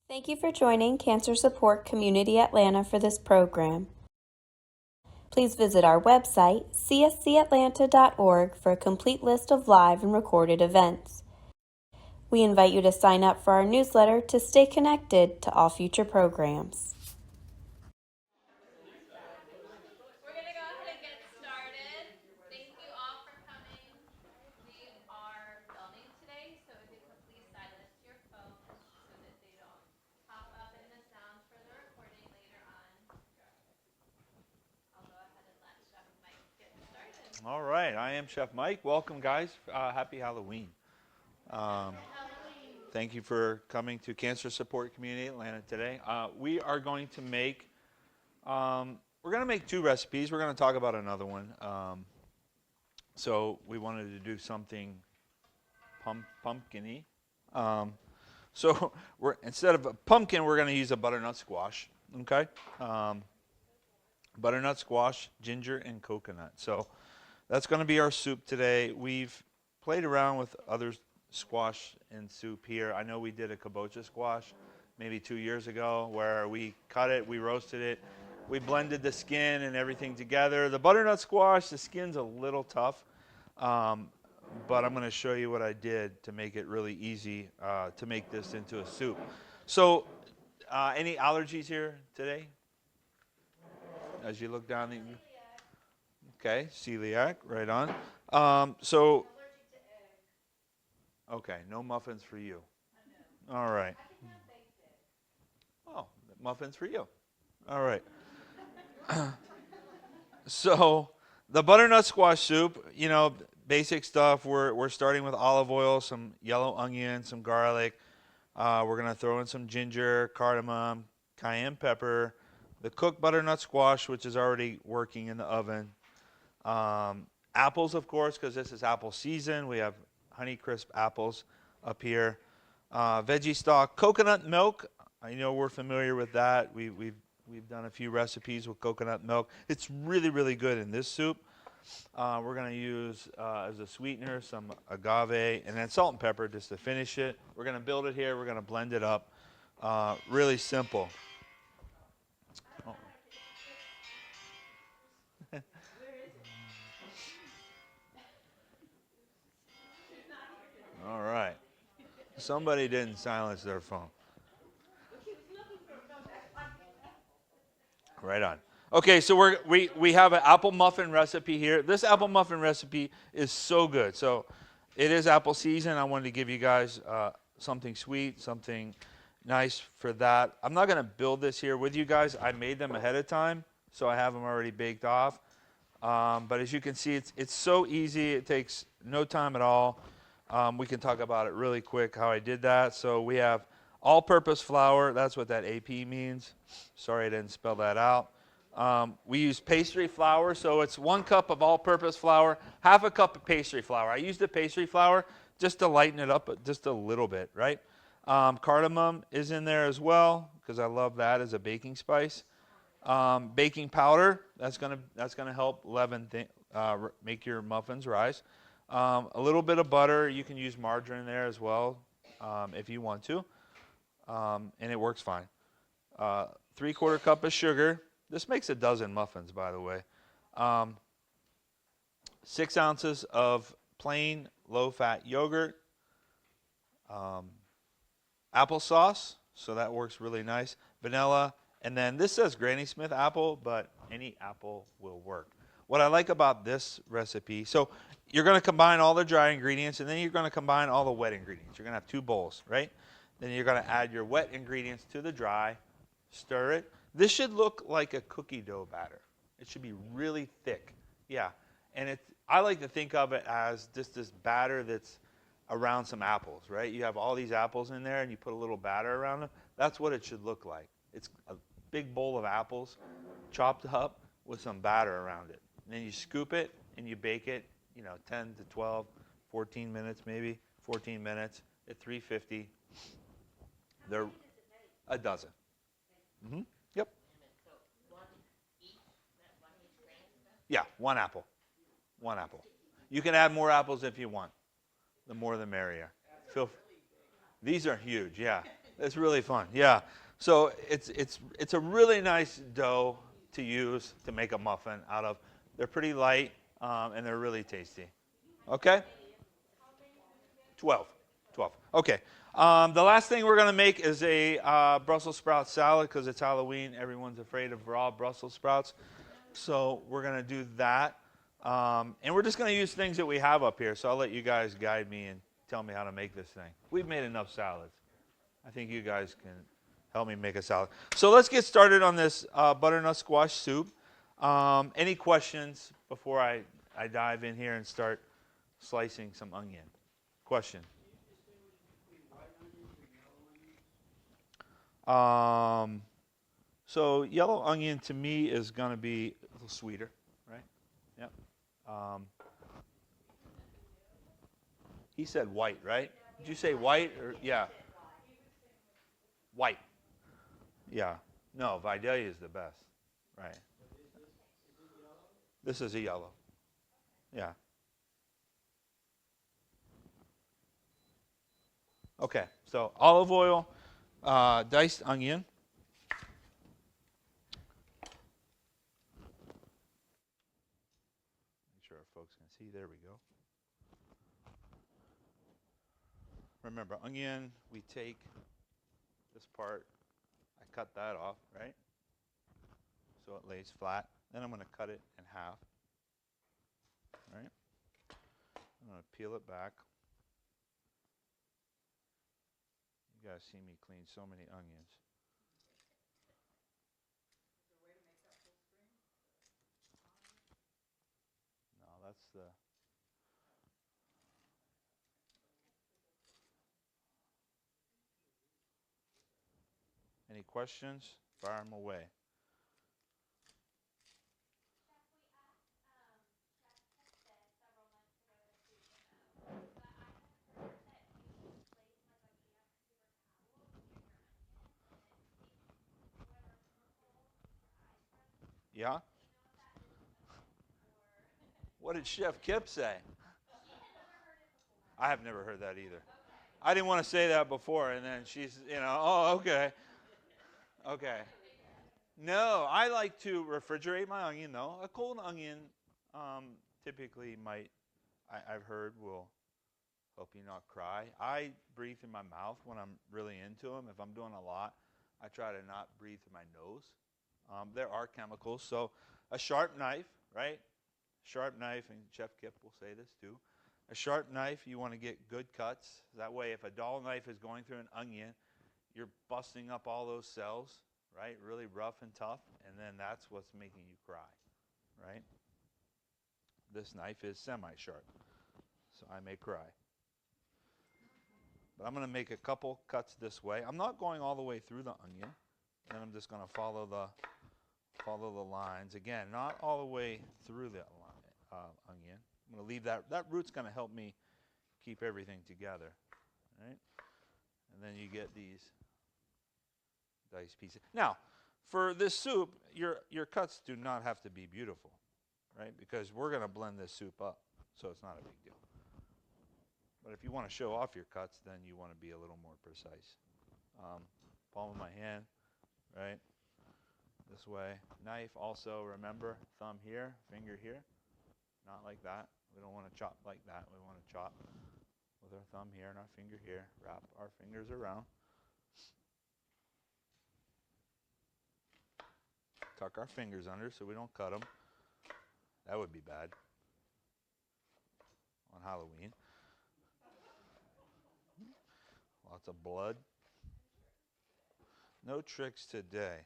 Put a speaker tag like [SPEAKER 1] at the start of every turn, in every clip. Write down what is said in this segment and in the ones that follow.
[SPEAKER 1] Thank you for joining Cancer Support Community Atlanta for this program. Please visit our website, cscatlanta.org, for a complete list of live and recorded events. We invite you to sign up for our newsletter to stay connected to all future programs.
[SPEAKER 2] We're going to go ahead and get started. Thank you all for coming. We are filming today, so if you could please silence your phones so that they don't pop up in the sound for the recording later on. I'll go ahead and let Chef Mike get started.
[SPEAKER 3] All right, I am Chef Mike. Welcome, guys. Happy Halloween. Thank you for coming to Cancer Support Community Atlanta today. We are going to make two recipes. We're going to talk about another one. So we wanted to do something pumpkin-y. So instead of a pumpkin, we're going to use a butternut squash. Okay, butternut squash, ginger, and coconut. So that's going to be our soup today. We've played around with other squash and soup here. I know we did a kabocha squash maybe 2 years ago where we cut it, we roasted it, we blended the skin and everything together. The butternut squash, the skin's a little tough, but I'm going to show you what I did to make it really easy to make this into a soup. So any allergies here today? As you look down the... Okay, celiac, right on. Okay, no muffins for you. All right. Oh, muffins for you. All right. So the butternut squash soup, basic stuff. We're starting with olive oil, some yellow onion, some garlic. We're going to throw in some ginger, cardamom, cayenne pepper, the cooked butternut squash, which is already working in the oven. Apples, of course, because this is apple season. We have Honeycrisp apples up here. Veggie stock, coconut milk. I know we're familiar with that. We've done a few recipes with coconut milk. It's really, really good in this soup. We're going to use, as a sweetener, some agave and then salt and pepper just to finish it. We're going to build it here. We're going to blend it up. Really simple. Oh. All right. Somebody didn't silence their phone. Right on. Okay, so we have an apple muffin recipe here. This apple muffin recipe is so good. So it is apple season. I wanted to give you guys something sweet, something nice for that. I'm not going to build this here with you guys. I made them ahead of time, so I have them already baked off. But as you can see, it's so easy. It takes no time at all. We can talk about it really quick, how I did that. So we have all-purpose flour. That's what that AP means. Sorry I didn't spell that out. We use pastry flour, so it's 1 cup of all-purpose flour, half a cup of pastry flour. I use the pastry flour just to lighten it up just a little bit, right? Cardamom is in there as well because I love that as a baking spice. Baking powder, that's gonna help leaven, make your muffins rise. A little bit of butter. You can use margarine there as well if you want to, and it works fine. 3/4 cup of sugar. This makes a dozen muffins, by the way. 6 ounces of plain low-fat yogurt. Applesauce, so that works really nice. Vanilla, and then this says Granny Smith apple, but any apple will work. What I like about this recipe, so you're going to combine all the dry ingredients, and then you're going to combine all the wet ingredients. You're going to have 2 bowls, right? Then you're going to add your wet ingredients to the dry, stir it. This should look like a cookie dough batter. It should be really thick. Yeah, and I like to think of it as just this batter that's around some apples, right? You have all these apples in there, and you put a little batter around them. That's what it should look like. It's a big bowl of apples chopped up with some batter around it. And then you scoop it, and you bake it, 10 to 12, 14 minutes maybe, 14 minutes at 350. They're a dozen. Mm-hmm. Yep. Yeah, 1 apple. 1 apple. You can add more apples if you want. The more the merrier. These are huge, yeah. It's really fun. Yeah. So it's a really nice dough to use to make a muffin out of. They're pretty light and they're really tasty. Okay. 12. 12. Okay. The last thing we're going to make is a Brussels sprout salad because it's Halloween. Everyone's afraid of raw Brussels sprouts. So we're going to do that. And we're just going to use things that we have up here. So I'll let you guys guide me and tell me how to make this thing. We've made enough salads. I think you guys can help me make a salad. So let's get started on this butternut squash soup. Any questions before I dive in here and start slicing some onion? Question? So yellow onion to me is going to be a little sweeter, right? Yep. He said white, right? Did you say white or yeah? White. Yeah. No, Vidalia is the best. Right. This is a yellow. Yeah. Okay. So olive oil, diced onion. Make sure our folks can see. There we go. Remember, onion, we take this part. I cut that off, right? So it lays flat. Then I'm going to cut it in half. Right? I'm going to peel it back. You guys see me clean so many onions. No, that's the... Any questions? Fire them away. Yeah? What did Chef Kip say? I have never heard that either. I didn't want to say that before, and then she's, oh, okay. Okay. No, I like to refrigerate my onion, though. A cold onion typically I've heard, will help you not cry. I breathe through my mouth when I'm really into them. If I'm doing a lot, I try to not breathe through my nose. There are chemicals. So a sharp knife, right? Sharp knife, and Chef Kip will say this too. A sharp knife, you want to get good cuts. That way, if a dull knife is going through an onion, you're busting up all those cells, right? Really rough and tough, and then that's what's making you cry, right? This knife is semi-sharp, so I may cry. But I'm going to make a couple cuts this way. I'm not going all the way through the onion, and I'm just going to follow the lines. Again, not all the way through the onion. I'm going to leave that. That root's going to help me keep everything together, right? And then you get these diced pieces. Now, for this soup, your cuts do not have to be beautiful, right? Because we're going to blend this soup up, so it's not a big deal. But if you want to show off your cuts, then you want to be a little more precise. Palm of my hand, right? This way. Knife also, remember, thumb here, finger here. Not like that. We don't want to chop like that. We want to chop with our thumb here and our finger here. Wrap our fingers around. Tuck our fingers under so we don't cut them. That would be bad on Halloween. Lots of blood. No tricks today.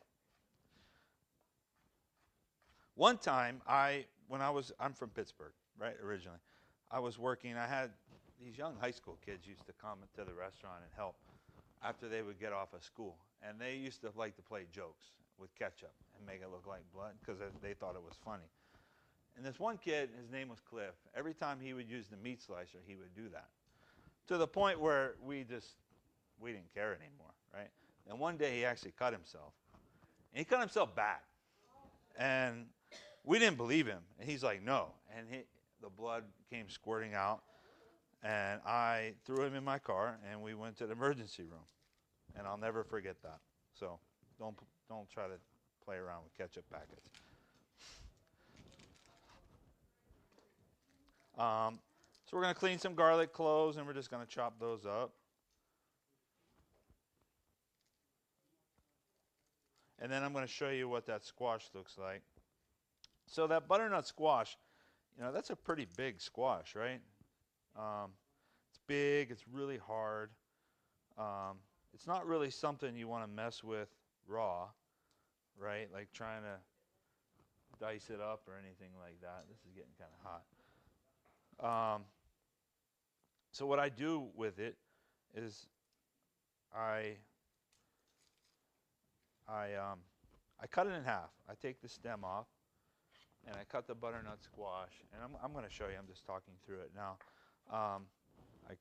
[SPEAKER 3] One time, I'm from Pittsburgh, right, originally. I was working, I had these young high school kids used to come to the restaurant and help after they would get off of school. And they used to like to play jokes with ketchup and make it look like blood because they thought it was funny. And this one kid, his name was Cliff, every time he would use the meat slicer, he would do that. To the point where we didn't care anymore, right? And one day he actually cut himself. And he cut himself bad. And we didn't believe him. And he's like, no. And the blood came squirting out. And I threw him in my car, and we went to the emergency room. and I'll never forget that. So don't try to play around with ketchup packets. So we're going to clean some garlic cloves, and we're just going to chop those up. And then I'm going to show you what that squash looks like. So that butternut squash, that's a pretty big squash, right? It's big. It's really hard. It's not really something you want to mess with raw, right? Like trying to dice it up or anything like that. This is getting kind of hot. So what I do with it is I I cut it in half. I take the stem off, and I cut the butternut squash. And I'm going to show you. I'm just talking through it now. I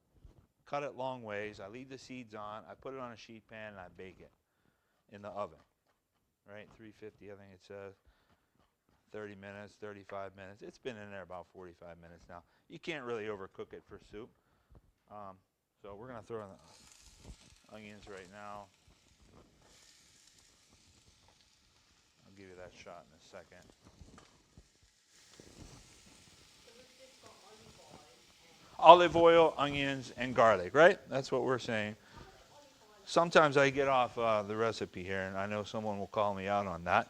[SPEAKER 3] cut it long ways. I leave the seeds on. I put it on a sheet pan, and I bake it in the oven. Right, 350, I think it says. 30 minutes, 35 minutes. It's been in there about 45 minutes now. You can't really overcook it for soup. So we're going to throw in the onions right now. I'll give you that shot in a second. Olive oil, onions, and garlic, right? That's what we're saying. Sometimes I get off the recipe here, and I know someone will call me out on that.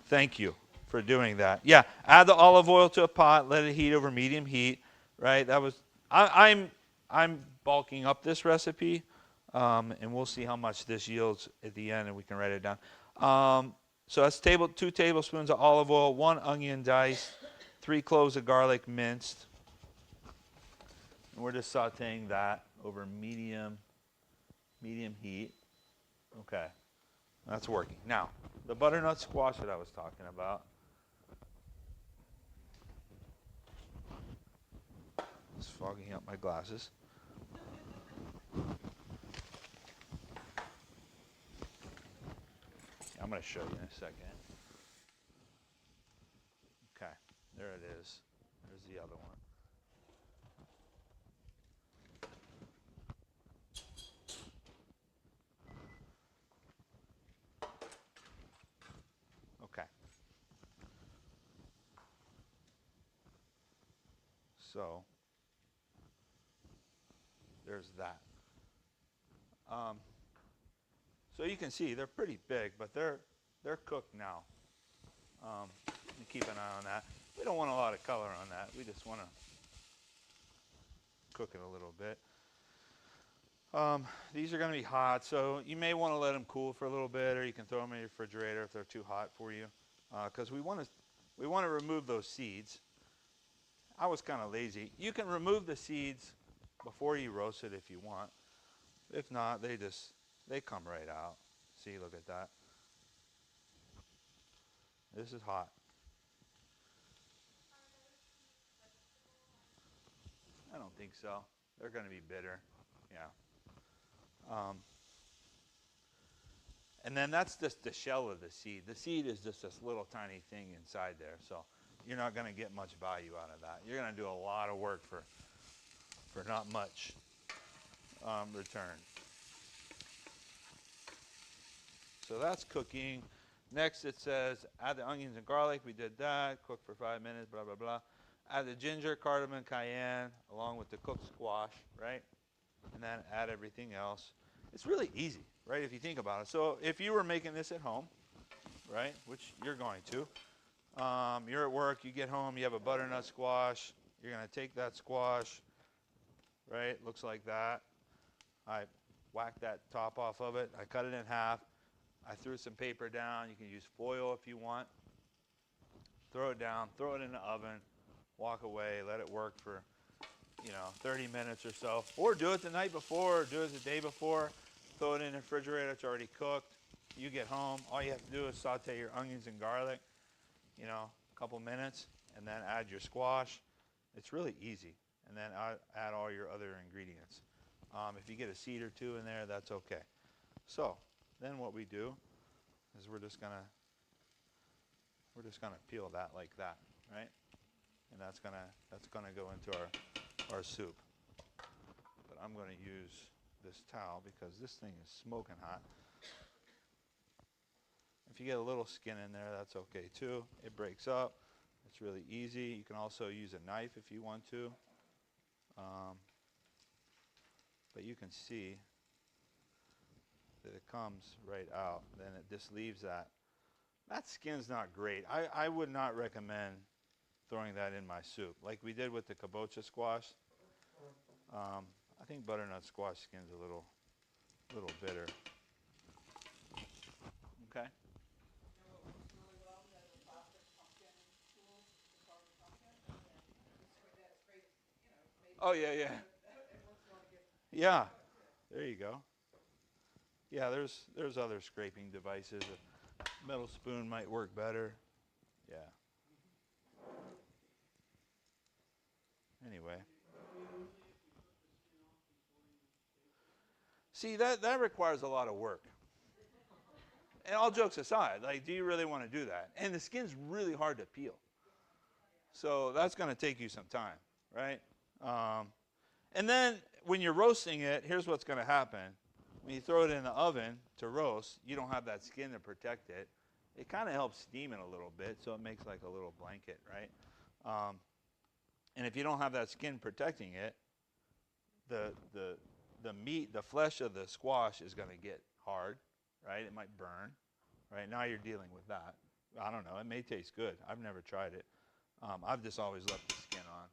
[SPEAKER 3] Thank you for doing that. Yeah, add the olive oil to a pot, let it heat over medium heat, right? That was I'm bulking up this recipe, and we'll see how much this yields at the end, and we can write it down. So that's 2 tablespoons of olive oil, 1 onion diced, 3 cloves of garlic minced. And we're just sauteing that over medium heat. Okay, that's working. Now, the butternut squash that I was talking about. Just fogging up my glasses. I'm going to show you in a second. Okay, there it is. There's the other one. Okay. So, there's that. So you can see they're pretty big, but they're cooked now. You keep an eye on that. We don't want a lot of color on that. We just want to cook it a little bit. These are going to be hot, so you may want to let them cool for a little bit, or you can throw them in your refrigerator if they're too hot for you, because we want to remove those seeds. I was kind of lazy. You can remove the seeds before you roast it if you want. If not, they come right out. See, look at that. This is hot. I don't think so. They're going to be bitter. Yeah. And then that's just the shell of the seed. The seed is just this little tiny thing inside there. So you're not going to get much value out of that. You're going to do a lot of work for not much return. So that's cooking. Next it says add the onions and garlic. We did that. Cook for 5 minutes, blah, blah, blah. Add the ginger, cardamom, cayenne, along with the cooked squash, right? And then add everything else. It's really easy, right, if you think about it. So if you were making this at home, right, which you're going to, you're at work, you get home, you have a butternut squash. You're going to take that squash, right, looks like that. I whacked that top off of it. I cut it in half. I threw some paper down. You can use foil if you want. Throw it down, throw it in the oven, walk away, let it work for 30 minutes or so. Or do it the night before, or do it the day before. Throw it in the refrigerator, it's already cooked. You get home, all you have to do is saute your onions and garlic, a couple minutes, and then add your squash. It's really easy. And then add all your other ingredients. If you get a seed or two in there, that's okay. So then what we do is we're just gonna peel that like that, right? And that's gonna go into our soup. But I'm gonna use this towel because this thing is smoking hot. If you get a little skin in there, that's okay too. It breaks up. It's really easy. You can also use a knife if you want to. But you can see that it comes right out. Then it just leaves that. That skin's not great. I would not recommend throwing that in my soup. Like we did with the kabocha squash. I think butternut squash skin's a little bitter. Okay. Oh yeah, yeah. Yeah. There you go. Yeah, there's other scraping devices. A metal spoon might work better. Yeah. Anyway. See, that requires a lot of work. And all jokes aside, like, do you really want to do that? And the skin's really hard to peel. So that's going to take you some time, right? And then when you're roasting it, here's what's going to happen. When you throw it in the oven to roast, you don't have that skin to protect it. It kind of helps steam it a little bit, so it makes like a little blanket, right? And if you don't have that skin protecting it, the meat, the flesh of the squash is going to get hard, right? It might burn, right? Now you're dealing with that. I don't know. It may taste good. I've never tried it. I've just always left the skin on.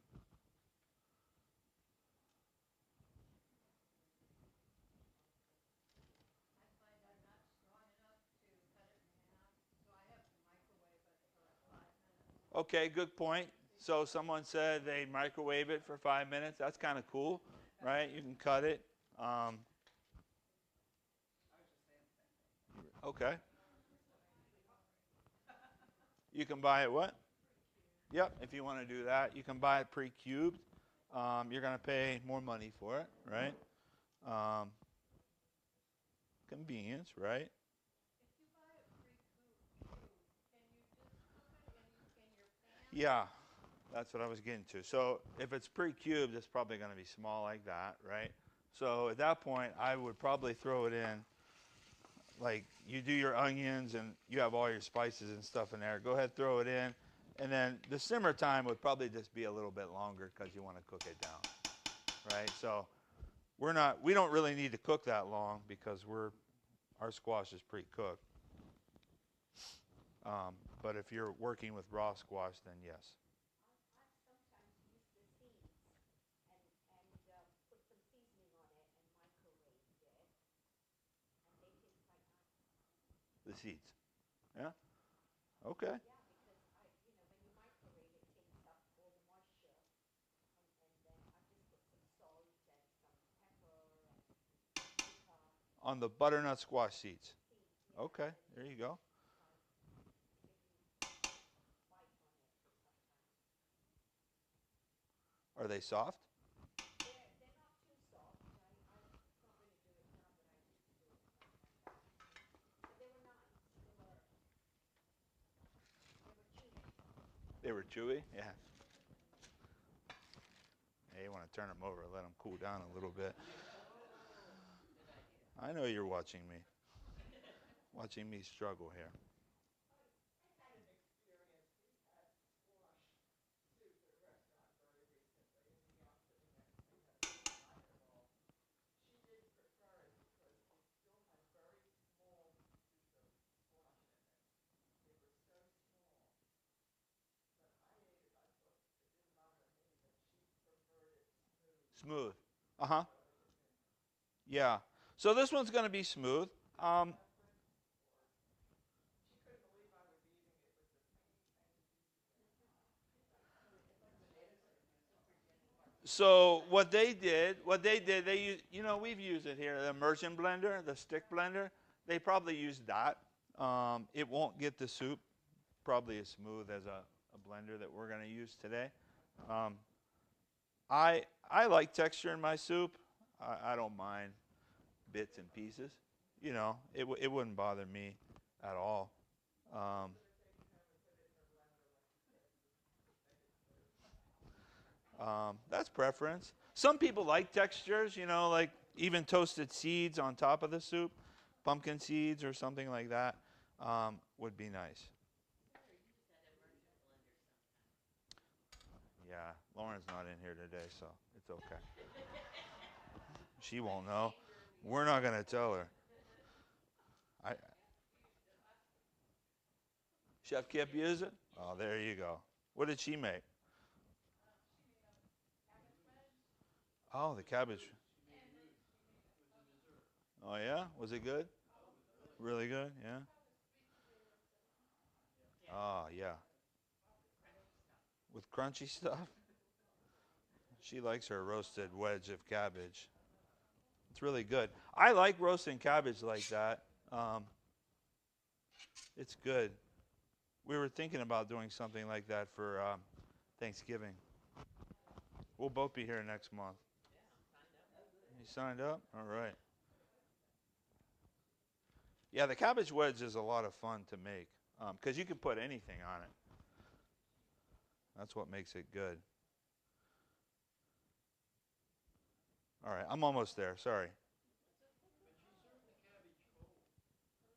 [SPEAKER 3] Okay, good point. So someone said they microwave it for 5 minutes. That's kind of cool, right? You can cut it. Okay. You can buy it what? Yep, if you want to do that. You can buy it pre-cubed. You're going to pay more money for it, right? Convenience, right? Yeah, that's what I was getting to. So if it's pre-cubed, it's probably going to be small like that, right? So at that point, I would probably throw it in. Like you do your onions and you have all your spices and stuff in there. Go ahead, throw it in. And then the simmer time would probably just be a little bit longer because you want to cook it down, right? So we don't really need to cook that long because our squash is pre-cooked. But if you're working with raw squash, then yes. The seeds. Yeah? Okay. On the butternut squash seeds. Okay, there you go. Are they soft? They were chewy? Yeah. Yeah, you want to turn them over, let them cool down a little bit. I know you're watching me struggle here. Smooth. Uh-huh. Yeah. So this one's going to be smooth. So they use, we've used it here, the immersion blender, the stick blender. They probably used that. It won't get the soup probably as smooth as a blender that we're going to use today. Um, I like texture in my soup. I don't mind bits and pieces. It wouldn't bother me at all. Um, that's preference. Some people like textures, like even toasted seeds on top of the soup, pumpkin seeds or something like that, would be nice. Yeah, Lauren's not in here today, so it's okay. She won't know. We're not going to tell her. Chef Kip use it? Oh, there you go. What did she make? Oh, the cabbage. Oh, yeah? Was it good? Really good? Yeah? Oh, yeah. With crunchy stuff? She likes her roasted wedge of cabbage. It's really good. I like roasting cabbage like that. It's good. We were thinking about doing something like that for Thanksgiving. We'll both be here next month. You signed up? All right. Yeah, the cabbage wedge is a lot of fun to make because you can put anything on it. That's what makes it good. All right, I'm almost there. Sorry.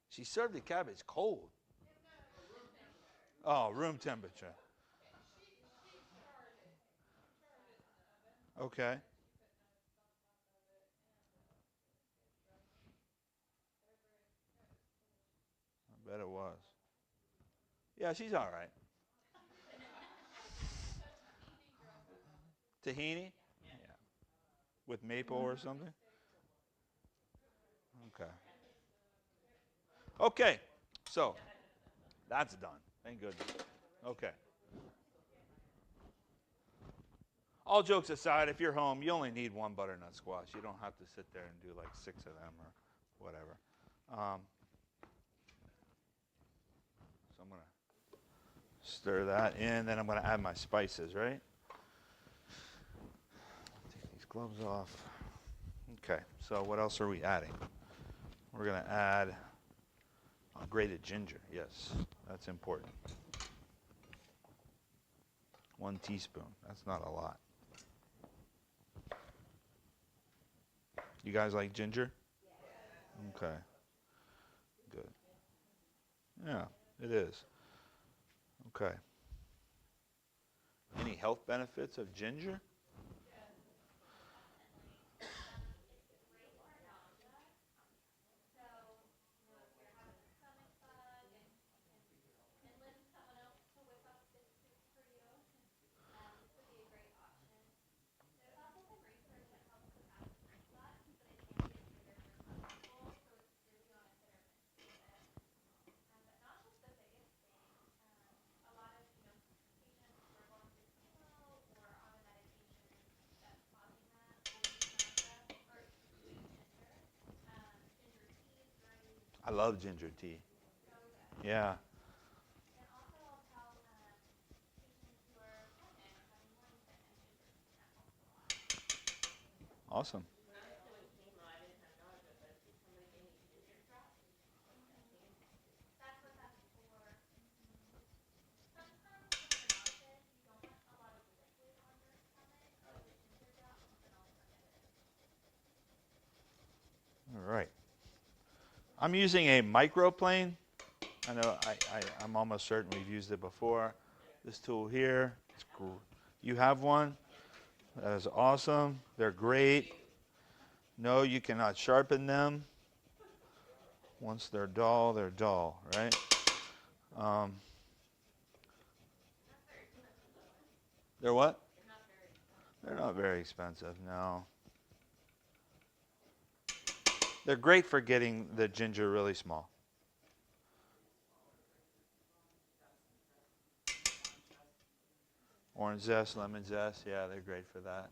[SPEAKER 3] She served the cabbage cold. Oh, room temperature. Okay. I bet it was. Yeah, she's all right. Tahini? Yeah. With maple or something? Okay. Okay. So, that's done. Thank goodness. Okay. All jokes aside, if you're home, you only need one butternut squash. You don't have to sit there and do like 6 of them or whatever. So I'm going to stir that in. Then I'm going to add my spices, right? Take these gloves off. Okay, so what else are we adding? We're going to add grated ginger. Yes, that's important. 1 teaspoon. That's not a lot. You guys like ginger? Okay. Good. Yeah, it is. Okay. Any health benefits of ginger? I love ginger tea. Yeah. Awesome. All right. I'm using a microplane. I know I'm almost certain we've used it before. This tool here, it's cool. You have one? That is awesome. They're great. No, you cannot sharpen them. Once they're dull, right? They're what? They're not very expensive, no. They're great for getting the ginger really small. Orange zest, lemon zest, yeah, they're great for that.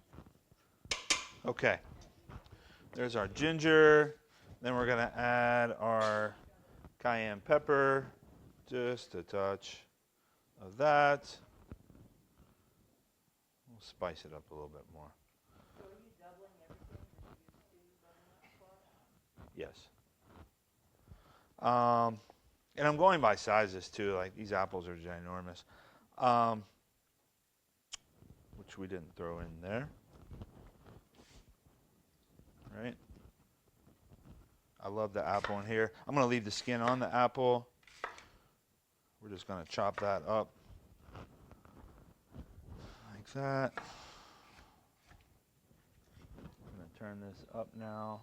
[SPEAKER 3] Okay, there's our ginger. Then we're going to add our cayenne pepper, just a touch of that. We'll spice it up a little bit more.
[SPEAKER 4] So are you doubling everything that you use to butternut squash?
[SPEAKER 3] Yes. And I'm going by sizes too. Like these apples are ginormous, which we didn't throw in there. Right? love the apple in here. I'm going to leave the skin on the apple. We're just going to chop that up like that. I'm going to turn this up now.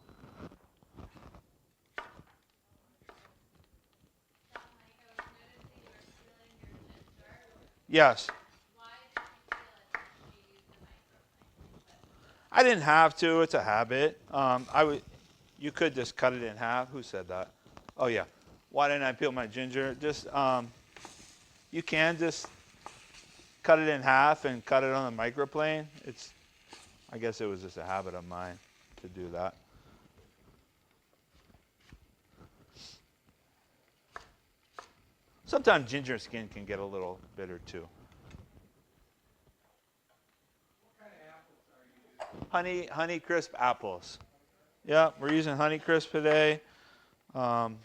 [SPEAKER 3] Yes. I didn't have to. It's a habit. You could just cut it in half. Who said that? Oh yeah. Why didn't I peel my ginger? Just you can just cut it in half and cut it on the microplane. I guess it was just a habit of mine to do that. Sometimes ginger skin can get a little bitter too. Honey crisp apples. Yeah, we're using Honey Crisp today. Again,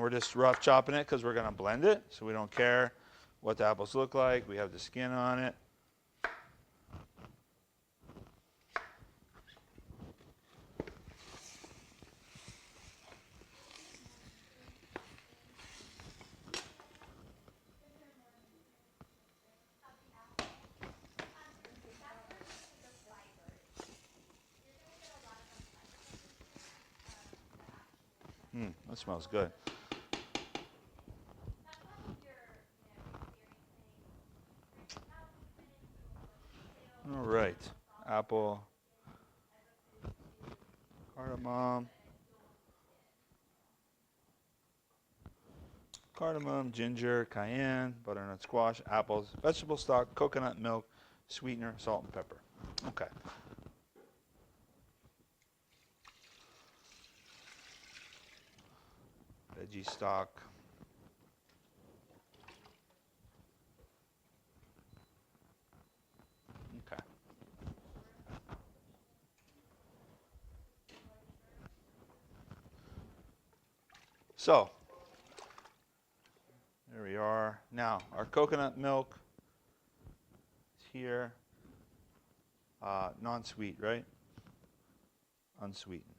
[SPEAKER 3] we're just rough chopping it because we're going to blend it, so we don't care what the apples look like. We have the skin on it. That smells good. All right, apple, cardamom, ginger, cayenne, butternut squash, apples, vegetable stock, coconut milk, sweetener, salt, and pepper. Okay. Veggie stock. Okay. So, there we are. Now, our coconut milk is here. Non-sweet, right? Unsweetened.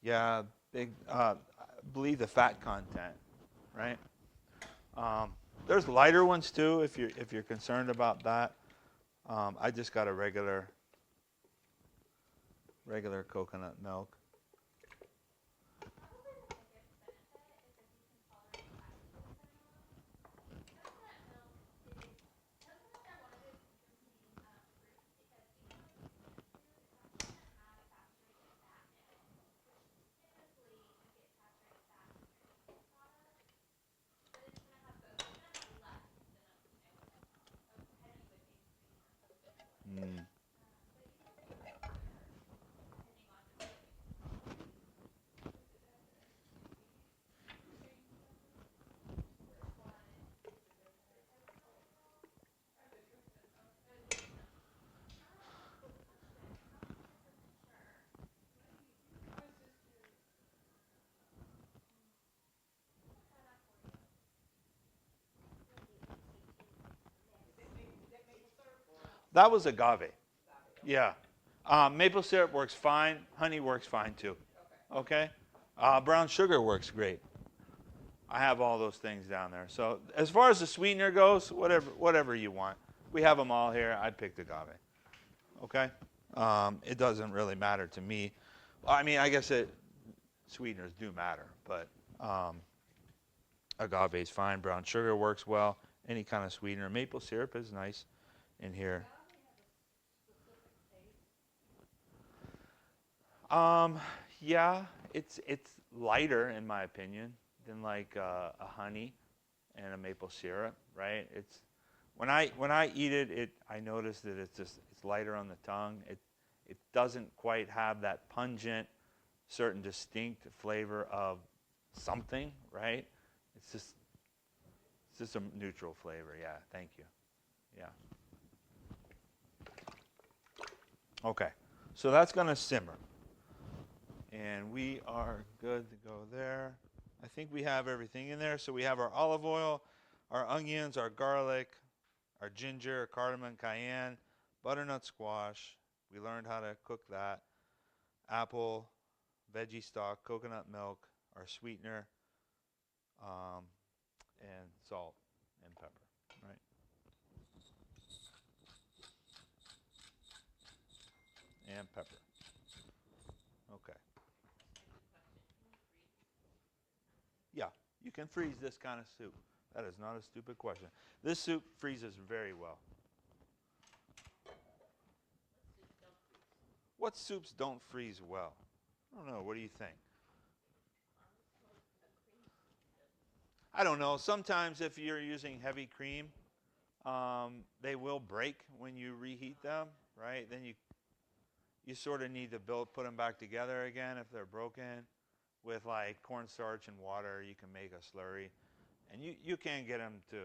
[SPEAKER 3] Yeah, big. I believe the fat content, right? There's lighter ones too, if you're concerned about that. I just got a regular coconut milk. That was agave. Yeah. Maple syrup works fine. Honey works fine too. Okay. Brown sugar works great. I have all those things down there. So as far as the sweetener goes, whatever you want. We have them all here. I picked agave. Okay. It doesn't really matter to me. I mean, I guess sweeteners do matter, but agave is fine. Brown sugar works well. Any kind of sweetener. Maple syrup is nice in here. Yeah, it's lighter in my opinion than like a honey and a maple syrup, right? It's when I eat it, I notice that it's lighter on the tongue. It doesn't quite have that pungent, certain distinct flavor of something, right? It's just a neutral flavor. Yeah, thank you. Yeah. Okay, so that's gonna simmer And we are good to go there. I think we have everything in there. So we have our olive oil, our onions, our garlic, our ginger, our cardamom, cayenne, butternut squash. We learned how to cook that. Apple, veggie stock, coconut milk, our sweetener, and salt and pepper, right? And pepper. Okay. Yeah, you can freeze this kind of soup. That is not a stupid question. This soup freezes very well. What soups don't freeze well? I don't know. What do you think? I don't know. Sometimes if you're using heavy cream, they will break when you reheat them, right? Then you sort of need to put them back together again if they're broken. With like cornstarch and water, you can make a slurry. And you can get them to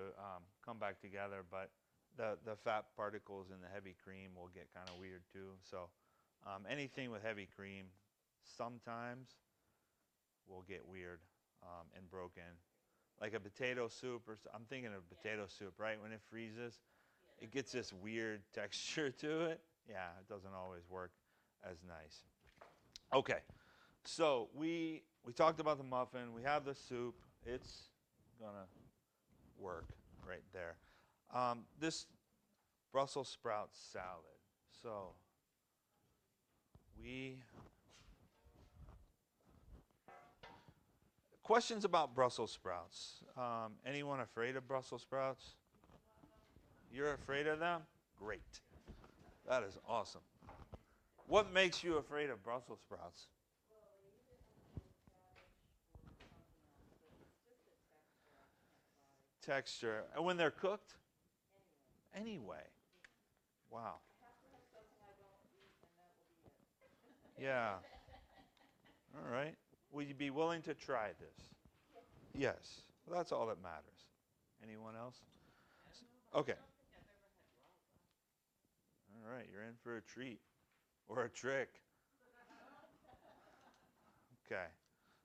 [SPEAKER 3] come back together, but the fat particles in the heavy cream will get kind of weird too. So anything with heavy cream sometimes will get weird and broken. Like a potato soup, I'm thinking of potato soup, right? When it freezes, it gets this weird texture to it. Yeah, it doesn't always work as nice. Okay, so we talked about the muffin. We have the soup. It's gonna work right there. This Brussels sprout salad. So questions about Brussels sprouts. Anyone afraid of Brussels sprouts? You're afraid of them? Great. That is awesome. What makes you afraid of Brussels sprouts? Texture. And when they're cooked? Anyway. Wow. Yeah. All right. Will you be willing to try this? Yes. Well, that's all that matters. Anyone else? Okay. All right. You're in for a treat or a trick. Okay.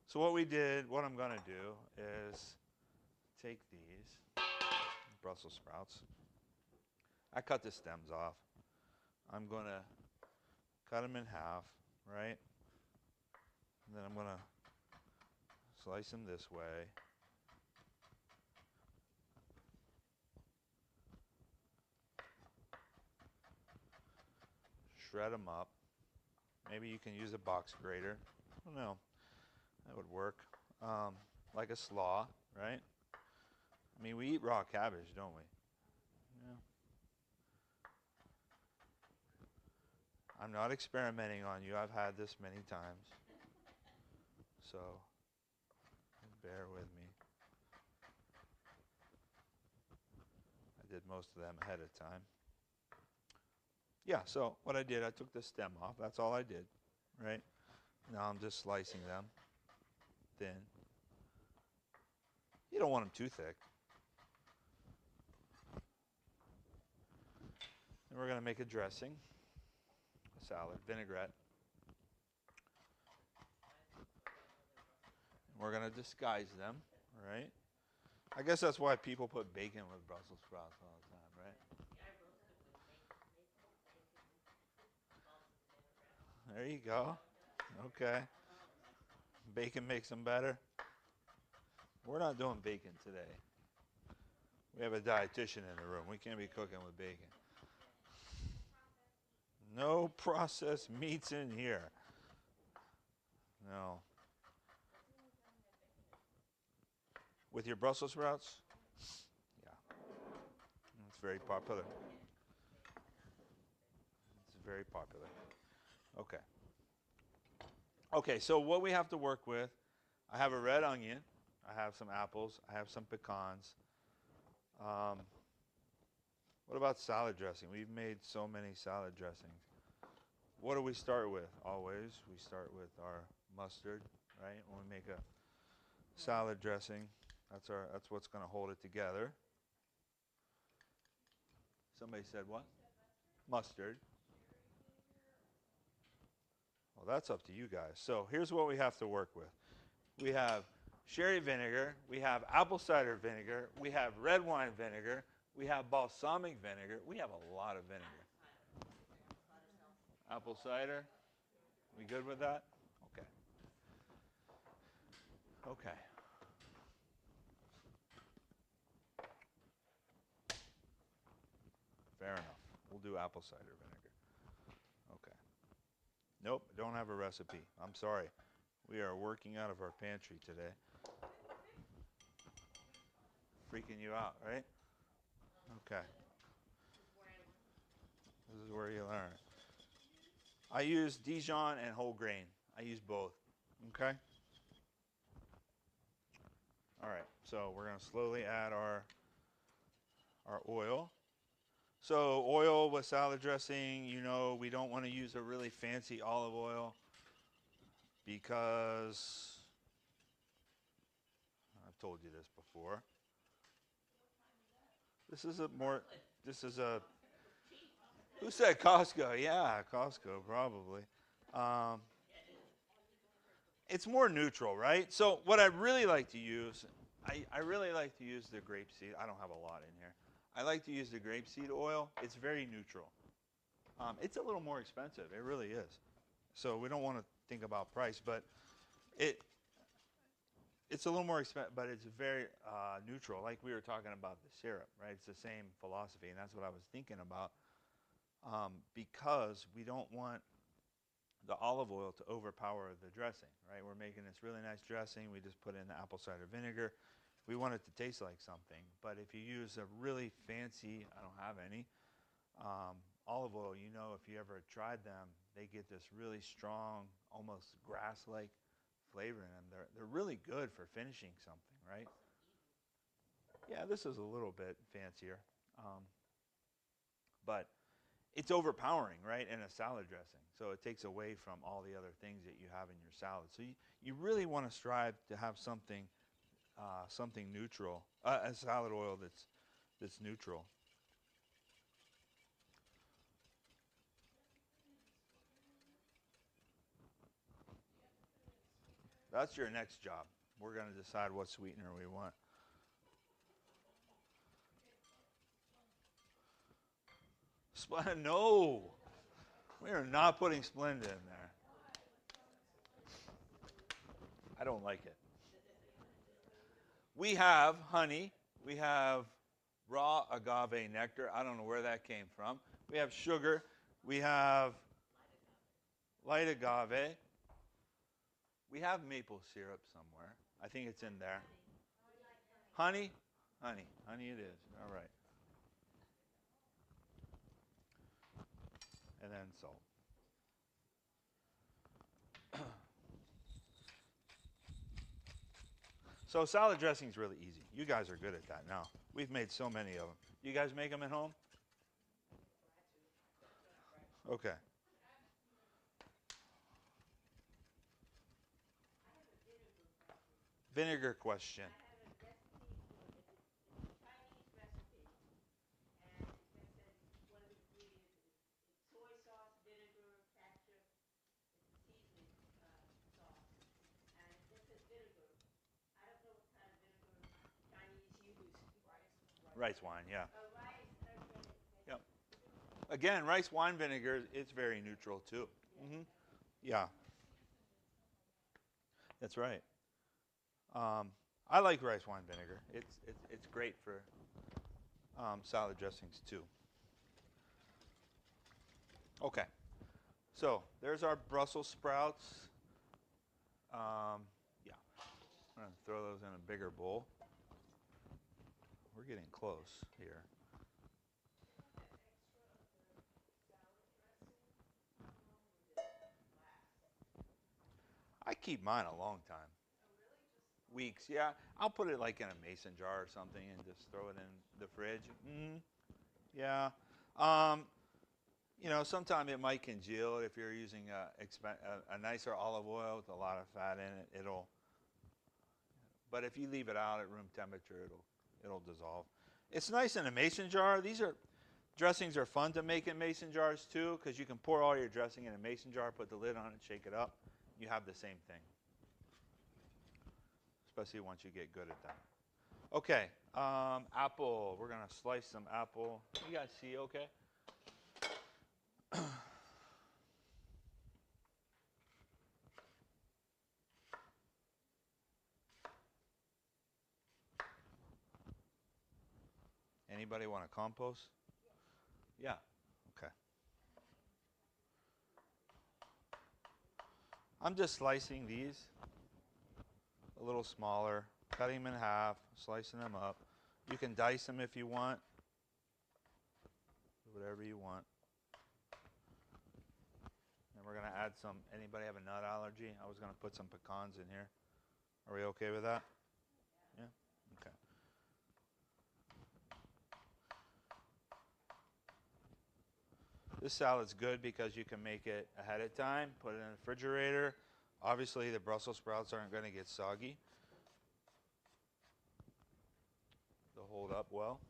[SPEAKER 3] So what I'm going to do is take these Brussels sprouts. I cut the stems off. I'm going to cut them in half, right? And then I'm going to slice them this way. Shred them up. Maybe you can use a box grater. I don't know. That would work. Like a slaw, right? I mean, we eat raw cabbage, don't we? Yeah. I'm not experimenting on you. I've had this many times. So bear with me. I did most of them ahead of time. Yeah, so what I did, I took the stem off. That's all I did, right? Now I'm just slicing them thin. You don't want them too thick. And we're going to make a dressing, a salad, vinaigrette. And we're going to disguise them, right? I guess that's why people put bacon with Brussels sprouts all the time, right? There you go. Okay. Bacon makes them better. We're not doing bacon today. We have a dietitian in the room. We can't be cooking with bacon. No processed meats in here. No. With your Brussels sprouts? Yeah. It's very popular. It's very popular. Okay. Okay, so what we have to work with, I have a red onion. I have some apples. I have some pecans. What about salad dressing? We've made so many salad dressings. What do we start with? Always, we start with our mustard, right? When we make a salad dressing, that's what's going to hold it together. Somebody said what? Mustard. Well, that's up to you guys. So here's what we have to work with. We have sherry vinegar, we have apple cider vinegar, we have red wine vinegar, we have balsamic vinegar. We have a lot of vinegar. Apple cider? We good with that? Okay. Okay. Fair enough. We'll do apple cider vinegar. Okay. Nope, don't have a recipe. I'm sorry. We are working out of our pantry today. Freaking you out, right? Okay. This is where you learn. I use Dijon and whole grain. I use both. Okay? All right, so we're going to slowly add our oil. So oil with salad dressing, you know, we don't want to use a really fancy olive oil because I've told you this before. This is a, who said Costco? Yeah, Costco probably. Um, it's more neutral, right? So what I really like to use, I really like to use the grapeseed. I don't have a lot in here. I like to use the grapeseed oil. It's very neutral. It's a little more expensive. It really is. So we don't want to think about price, but it's a little more expensive, but it's very neutral. Like we were talking about the syrup, right? It's the same philosophy, and that's what I was thinking about. Because we don't want the olive oil to overpower the dressing, right? We're making this really nice dressing. We just put in the apple cider vinegar. We want it to taste like something. But if you use a really fancy, I don't have any, olive oil, you know, if you ever tried them, they get this really strong, almost grass-like flavor in them. They're really good for finishing something, right? Yeah, this is a little bit fancier. But it's overpowering, right, in a salad dressing. So it takes away from all the other things that you have in your salad. So you really want to strive to have something something neutral, a salad oil that's neutral. That's your next job. We're going to decide what sweetener we want. No, we are not putting Splenda in there. I don't like it. We have honey. We have raw agave nectar. I don't know where that came from. We have sugar. We have light agave. We have maple syrup somewhere. I think it's in there. Honey? Honey. Honey it is. All right. And then salt. So salad dressing is really easy. You guys are good at that now. We've made so many of them. You guys make them at home? Okay. Vinegar question.
[SPEAKER 4] I have a recipe for it's a Chinese recipe, and it just says one of the ingredients is soy sauce, vinegar, ketchup. It's a seasoning sauce, and it just says vinegar. I don't know what kind of vinegar Chinese use.
[SPEAKER 3] Rice wine, yeah.
[SPEAKER 4] Rice, okay.
[SPEAKER 3] Yep. Again, rice wine vinegar, it's very neutral too. Mm-hmm. Yeah. That's right. I like rice wine vinegar. It's great for salad dressings too. Okay. So there's our Brussels sprouts. Yeah. I'm going to throw those in a bigger bowl. We're getting close here. I keep mine a long time. Weeks, yeah. I'll put it like in a mason jar or something and just throw it in the fridge. Yeah. You know, sometimes it might congeal if you're using a nicer olive oil with a lot of fat in it. But if you leave it out at room temperature, it'll dissolve. It's nice in a mason jar. These Dressings are fun to make in mason jars too, because you can pour all your dressing in a mason jar, put the lid on it, shake it up. You have the same thing, especially once you get good at that. Okay, apple. We're gonna slice some apple. You guys see okay? Anybody want to compost? Yeah. Okay. I'm just slicing these a little smaller, cutting them in half, slicing them up. You can dice them if you want. Whatever you want. And we're going to add some, anybody have a nut allergy? I was going to put some pecans in here. Are we okay with that? Yeah? Okay. This salad's good because you can make it ahead of time, put it in the refrigerator. Obviously, the Brussels sprouts aren't going to get soggy. They'll hold up well.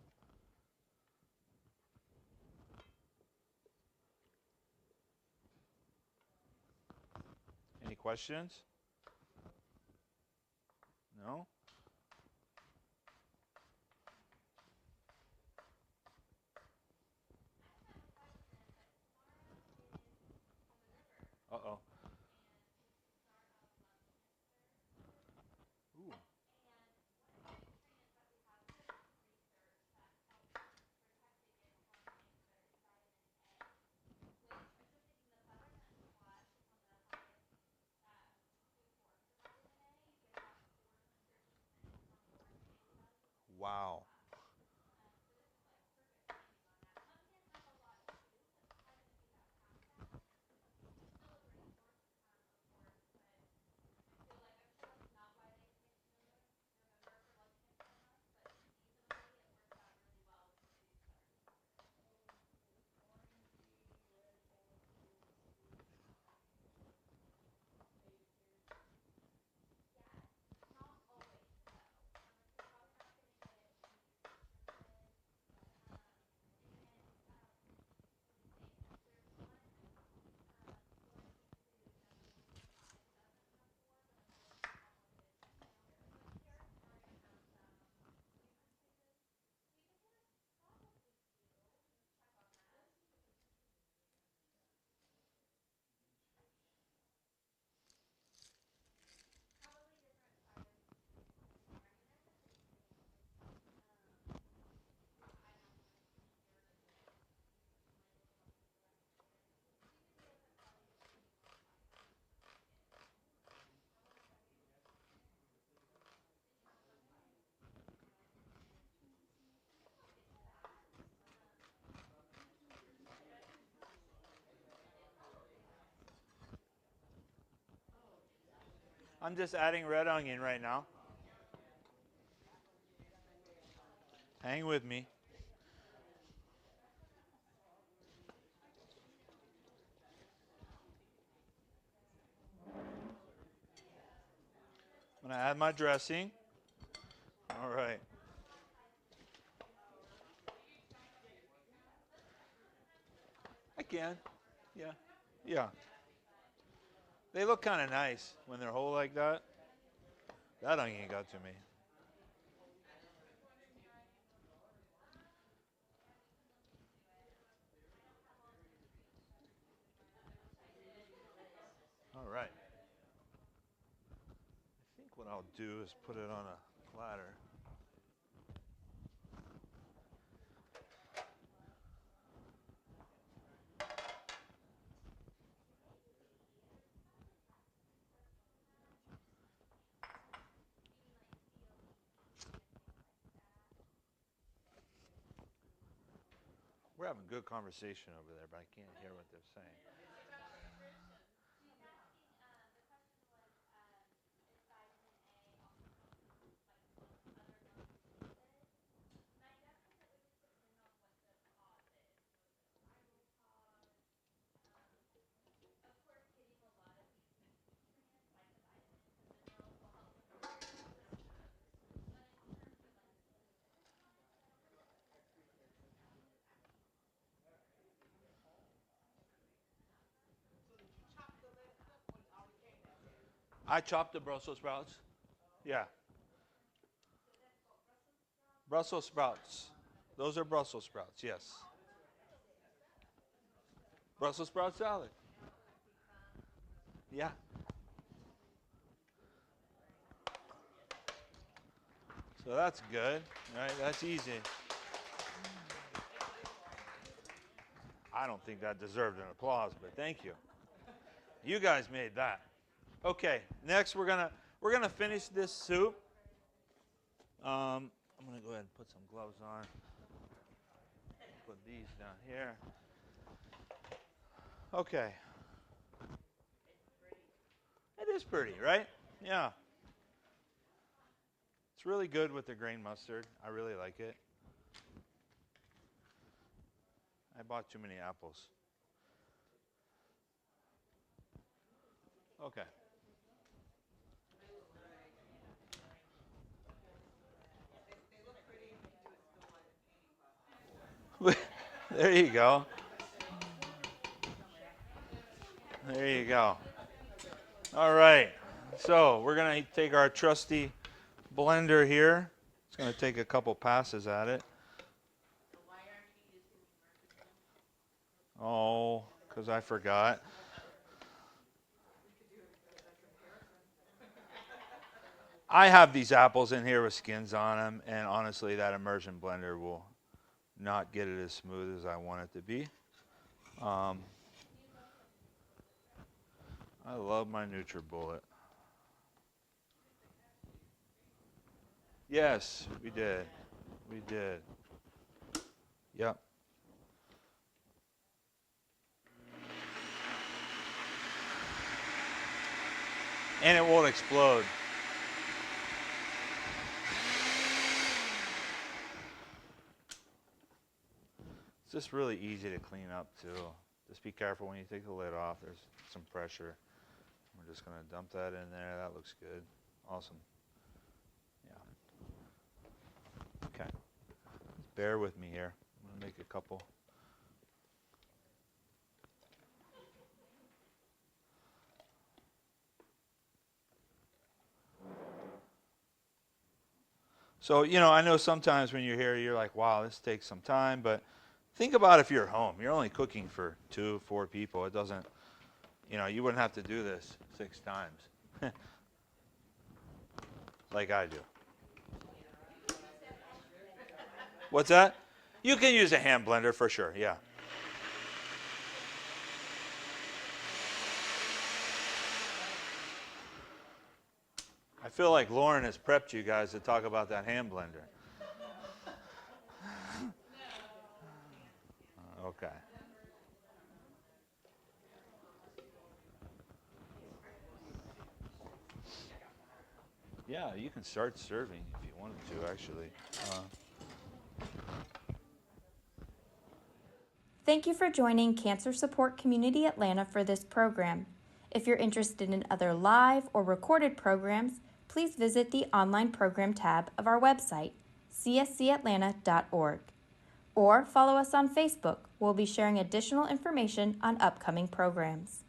[SPEAKER 3] Any questions? No? Uh-oh. Ooh. Wow. I'm just adding red onion right now. Hang with me. I'm going to add my dressing. All right. I can. Yeah. Yeah. They look kind of nice when they're whole like that. That onion got to me. All right. I think what I'll do is put it on a platter. We're having good conversation over there, but I can't hear what they're saying. I chopped the Brussels sprouts. Yeah. Brussels sprouts. Those are Brussels sprouts, yes. Brussels sprout salad. Yeah. So that's good, right? That's easy. I don't think that deserved an applause, but thank you. You guys made that. Okay, next we're gonna finish this soup. I'm gonna go ahead and put some gloves on. Put these down here. Okay. It is pretty, right? Yeah. It's really good with the grain mustard. I really like it. I bought too many apples. Okay. There you go. There you go. All right. So we're going to take our trusty blender here. It's going to take a couple passes at it. Oh, because I forgot. I have these apples in here with skins on them, and honestly, that immersion blender will not get it as smooth as I want it to be. I love my NutriBullet. Yes, we did. We did. Yep. And it won't explode. It's just really easy to clean up too. Just be careful when you take the lid off. There's some pressure. We're just going to dump that in there. That looks good. Awesome. Yeah. Okay. Bear with me here. I'm going to make a couple. So, I know sometimes when you're here, you're like, wow, this takes some time. But think about if you're home. You're only cooking for 2, 4 people. It doesn't, you wouldn't have to do this 6 times like I do. What's that? You can use a hand blender for sure, yeah. I feel like Lauren has prepped you guys to talk about that hand blender. Okay. Yeah, you can start serving if you wanted to, actually.
[SPEAKER 1] Thank you for joining Cancer Support Community Atlanta for this program. If you're interested in other live or recorded programs, please visit the online program tab of our website, cscatlanta.org, or follow us on Facebook. We'll be sharing additional information on upcoming programs.